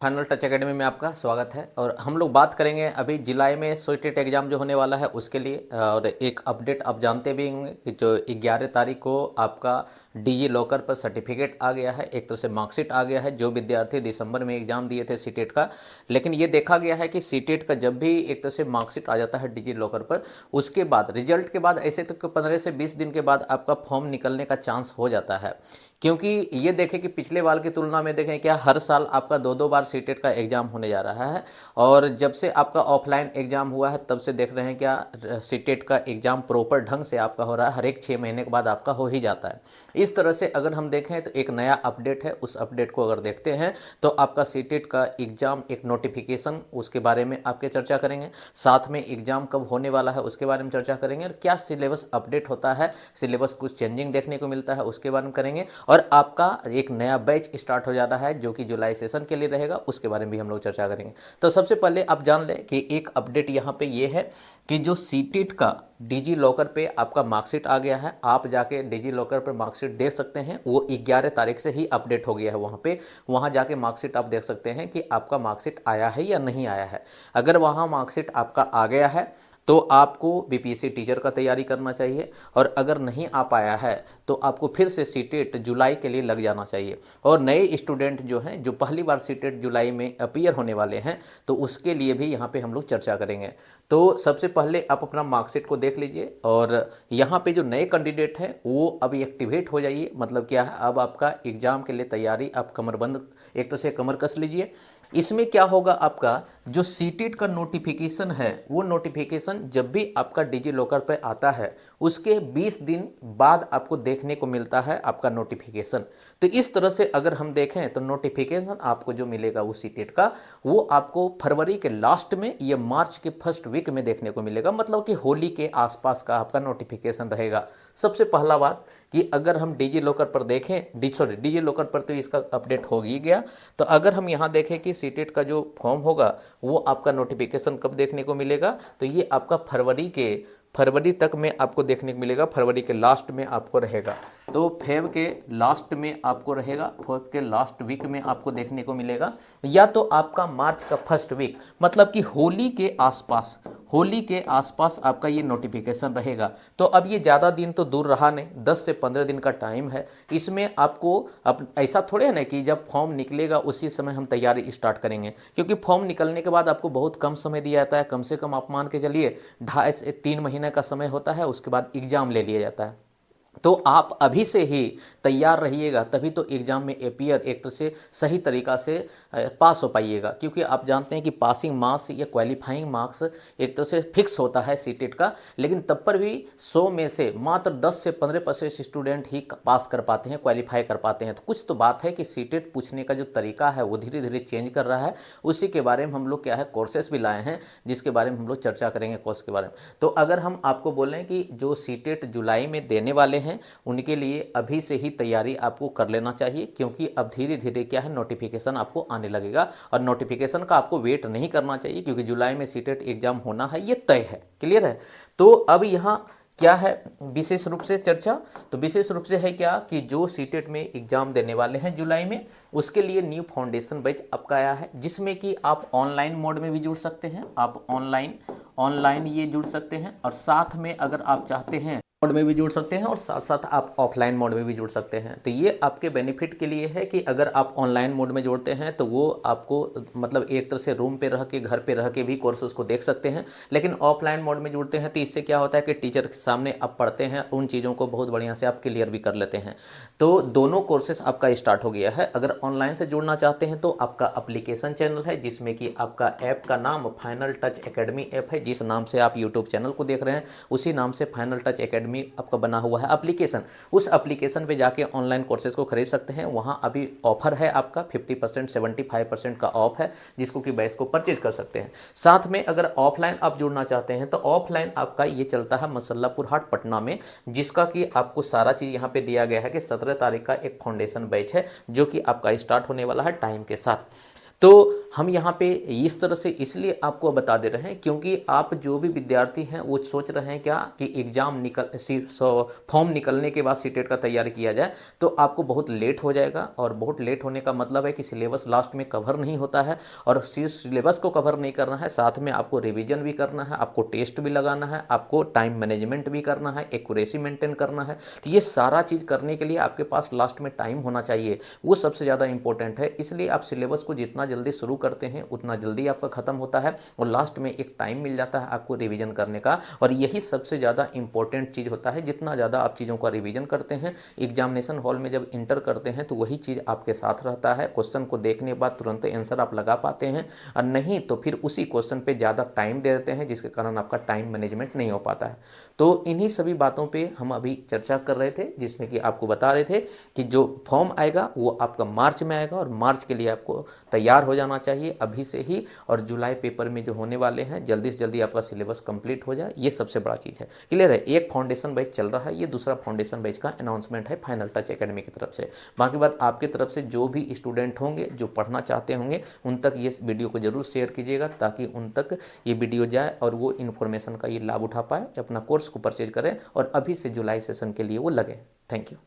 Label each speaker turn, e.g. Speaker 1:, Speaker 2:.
Speaker 1: Final touch academy में आपका स्वागत है। और हम लोग बात करेंगे अभी जुलाई में सीटेट एग्ज़ाम जो होने वाला है उसके लिए। और एक अपडेट आप जानते भी होंगे कि जो 11 तारीख को आपका डिजी लॉकर पर सर्टिफिकेट आ गया है, एक तरह से मार्कशीट आ गया है। जो विद्यार्थी दिसंबर में एग्ज़ाम दिए थे सीटेट का, लेकिन ये देखा गया है कि सीटेट का जब भी एक तरह से मार्कशीट आ जाता है डिजी लॉकर पर, उसके बाद रिजल्ट के बाद ऐसे तो 15 से 20 दिन के बाद आपका फॉर्म निकलने का चांस हो जाता है। क्योंकि ये देखें कि पिछले बार की तुलना में देखें क्या हर साल आपका दो दो बार सीटेट का एग्ज़ाम होने जा रहा है। और जब से आपका ऑफलाइन एग्ज़ाम हुआ है तब से देख रहे हैं क्या सीटेट का एग्ज़ाम प्रॉपर ढंग से आपका हो रहा है, हर एक 6 महीने के बाद आपका हो ही जाता है। इस तरह से अगर हम देखें तो एक नया अपडेट है, उस अपडेट को अगर देखते हैं तो आपका सीटेट का एग्ज़ाम एक नोटिफिकेशन उसके बारे में आपके चर्चा करेंगे, साथ में एग्ज़ाम कब होने वाला है उसके बारे में चर्चा करेंगे, और क्या सिलेबस अपडेट होता है, सिलेबस कुछ चेंजिंग देखने को मिलता है उसके बारे में करेंगे। और आपका एक नया बैच स्टार्ट हो जाता है जो कि जुलाई सेशन के लिए रहेगा, उसके बारे में भी हम लोग चर्चा करेंगे। तो सबसे पहले आप जान लें कि एक अपडेट यहाँ पे ये है कि जो सीटेट का डिजी लॉकर पे आपका मार्कशीट आ गया है, आप जाके डिजी लॉकर पर मार्कशीट देख सकते हैं। वो 11 तारीख से ही अपडेट हो गया है वहाँ पे, वहाँ जाके मार्कशीट आप देख सकते हैं कि आपका मार्कशीट आया है या नहीं आया है। अगर वहाँ मार्कशीट आपका आ गया है तो आपको बीपीएससी टीचर का तैयारी करना चाहिए, और अगर नहीं आ पाया है तो आपको फिर से सीटेट जुलाई के लिए लग जाना चाहिए। और नए स्टूडेंट जो हैं जो पहली बार सीटेट जुलाई में अपीयर होने वाले हैं तो उसके लिए भी यहाँ पे हम लोग चर्चा करेंगे। तो सबसे पहले आप अपना मार्कशीट को देख लीजिए, और यहाँ पे जो नए कैंडिडेट हैं वो अभी एक्टिवेट हो जाइए। मतलब क्या है, अब आपका एग्ज़ाम के लिए तैयारी आप कमरबंद एक तरह से कमर कस लीजिए। इसमें क्या होगा, आपका जो सीटेट का नोटिफिकेशन है वो नोटिफिकेशन जब भी आपका डिजी लॉकर पे आता है उसके 20 दिन बाद आपको देखने को मिलता है आपका नोटिफिकेशन। तो इस तरह से अगर हम देखें तो नोटिफिकेशन आपको जो मिलेगा वो सीटेट का, वो आपको फरवरी के लास्ट में या मार्च के फर्स्ट वीक में देखने को मिलेगा। मतलब कि होली के आसपास का आपका नोटिफिकेशन रहेगा। सबसे पहला बात कि अगर हम डिजी लॉकर पर देखें, डिजी लॉकर पर तो इसका अपडेट हो ही गया। तो अगर हम यहाँ देखें कि सीटेट का जो फॉर्म होगा वो आपका नोटिफिकेशन कब देखने को मिलेगा, तो ये आपका फरवरी तक में आपको देखने को मिलेगा, फरवरी के लास्ट में आपको रहेगा। तो फेब के लास्ट में आपको रहेगा, फेब के लास्ट वीक में आपको देखने को मिलेगा, या तो आपका मार्च का फर्स्ट वीक, मतलब कि होली के आसपास आपका ये नोटिफिकेशन रहेगा। तो अब ये ज़्यादा दिन तो दूर रहा नहीं, 10 से 15 दिन का टाइम है। इसमें आपको अब ऐसा थोड़े है ना कि जब फॉर्म निकलेगा उसी समय हम तैयारी स्टार्ट करेंगे, क्योंकि फॉर्म निकलने के बाद आपको बहुत कम समय दिया जाता है। कम से कम आप मान के चलिए 2.5 से 3 महीने का समय होता है, उसके बाद एग्ज़ाम ले लिया जाता है। तो आप अभी से ही तैयार रहिएगा, तभी तो एग्ज़ाम में अपीयर एक तरह से सही तरीक़ा से पास हो पाइएगा। क्योंकि आप जानते हैं कि पासिंग मार्क्स या क्वालिफाइंग मार्क्स एक तरह से फिक्स होता है सीटेट का, लेकिन तब पर भी 100 में से मात्र 10 से 15% स्टूडेंट ही पास कर पाते हैं, क्वालिफाई कर पाते हैं। तो कुछ तो बात है कि सीटेट पूछने का जो तरीका है वो धीरे धीरे चेंज कर रहा है। उसी के बारे में हम लोग क्या है कोर्सेस भी लाए हैं, जिसके बारे में हम लोग चर्चा करेंगे कोर्स के बारे में। तो अगर हम आपको बोलें कि जो सीटेट जुलाई में देने वाले हैं उनके लिए अभी से ही तैयारी आपको कर लेना चाहिए, क्योंकि अब धीरे धीरे क्या है नोटिफिकेशन आपको आने लगेगा। और नोटिफिकेशन का आपको वेट नहीं करना चाहिए, क्योंकि जुलाई में सीटेट एग्जाम होना है, ये तय है। क्लियर है। तो अब यहाँ क्या है विशेष रूप से चर्चा, तो विशेष रूप से है क्या कि जो सीटेट में एग्जाम देने वाले हैं जुलाई में, उसके लिए न्यू फाउंडेशन बैच आपका आया है, जिसमें कि आप ऑनलाइन मोड में भी जुड़ सकते हैं। आप ऑनलाइन ये जुड़ सकते हैं, और साथ में अगर आप चाहते हैं मोड में भी जुड़ सकते हैं, और साथ साथ आप ऑफलाइन मोड में भी जुड़ सकते हैं। तो ये आपके बेनिफिट के लिए है कि अगर आप ऑनलाइन मोड में जुड़ते हैं तो वो आपको मतलब एक तरह से रूम पे रह के, घर पे रह के भी कोर्सेज को देख सकते हैं। लेकिन ऑफलाइन मोड में जुड़ते हैं तो इससे क्या होता है कि टीचर के सामने आप पढ़ते हैं, उन चीज़ों को बहुत बढ़िया से आप क्लियर भी कर लेते हैं। तो दोनों कोर्सेज आपका स्टार्ट हो गया है। अगर ऑनलाइन से जुड़ना चाहते हैं तो आपका एप्लीकेशन चैनल है, जिसमें कि आपका ऐप का नाम फाइनल टच एकेडमी ऐप है। जिस नाम से आप यूट्यूब चैनल को देख रहे हैं उसी नाम से फाइनल टच एकेडमी आपका बना हुआ है एप्लीकेशन। उस एप्लीकेशन पे जाके ऑनलाइन कोर्सेज को खरीद सकते हैं। वहाँ अभी ऑफर है आपका 50% 75% का ऑफ है, जिसको कि बैच को परचेज कर सकते हैं। साथ में अगर ऑफलाइन आप जुड़ना चाहते हैं तो ऑफलाइन आपका ये चलता है मसल्लापुर हाट पटना में, जिसका कि आपको सारा चीज़ यहाँ पे दिया गया है कि 17 तारीख का एक फाउंडेशन बैच है जो कि आपका स्टार्ट होने वाला है टाइम के साथ। तो हम यहाँ पे इस तरह से इसलिए आपको बता दे रहे हैं क्योंकि आप जो भी विद्यार्थी हैं वो सोच रहे हैं क्या कि एग्ज़ाम फॉर्म निकलने के बाद सीटेट का तैयारी किया जाए, तो आपको बहुत लेट हो जाएगा। और बहुत लेट होने का मतलब है कि सिलेबस लास्ट में कवर नहीं होता है, और सिलेबस को कवर नहीं करना है, साथ में आपको रिवीजन भी करना है, आपको टेस्ट भी लगाना है, आपको टाइम मैनेजमेंट भी करना है, एक्यूरेसी मेंटेन करना है। तो ये सारा चीज़ करने के लिए आपके पास लास्ट में टाइम होना चाहिए, वो सबसे ज़्यादा इंपॉर्टेंट है। इसलिए आप सिलेबस को जितना जल्दी शुरू करते हैं उतना जल्दी आपका ख़त्म होता है, और लास्ट में एक टाइम मिल जाता है आपको रिवीजन करने का। और यही सबसे ज़्यादा इंपॉर्टेंट चीज़ होता है। जितना ज़्यादा आप चीज़ों का रिवीजन करते हैं, एग्जामिनेशन हॉल में जब इंटर करते हैं, तो वही चीज़ आपके साथ रहता है। क्वेश्चन को देखने के बाद तुरंत आंसर आप लगा पाते हैं, और नहीं तो फिर उसी क्वेश्चन पे ज़्यादा टाइम दे देते हैं, जिसके कारण आपका टाइम मैनेजमेंट नहीं हो पाता है। तो इन्हीं सभी बातों पे हम अभी चर्चा कर रहे थे, जिसमें कि आपको बता रहे थे कि जो फॉर्म आएगा वो आपका मार्च में आएगा, और मार्च के लिए आपको तैयार हो जाना चाहिए अभी से ही। और जुलाई पेपर में जो होने वाले हैं, जल्दी से जल्दी आपका सिलेबस कंप्लीट हो जाए, ये सबसे बड़ा चीज़ है। क्लियर है? एक फाउंडेशन बैच चल रहा है, ये दूसरा फाउंडेशन बैच का अनाउंसमेंट है फाइनल टच एकेडमी की तरफ से। बाकी बात आपकी तरफ से जो भी स्टूडेंट होंगे जो पढ़ना चाहते होंगे, उन तक ये वीडियो को जरूर शेयर कीजिएगा, ताकि उन तक ये वीडियो जाए और वो इन्फॉर्मेशन का ये लाभ उठा पाए, अपना कोर्स को परचेज करें, और अभी से जुलाई सेशन के लिए वो लगे। Thank you.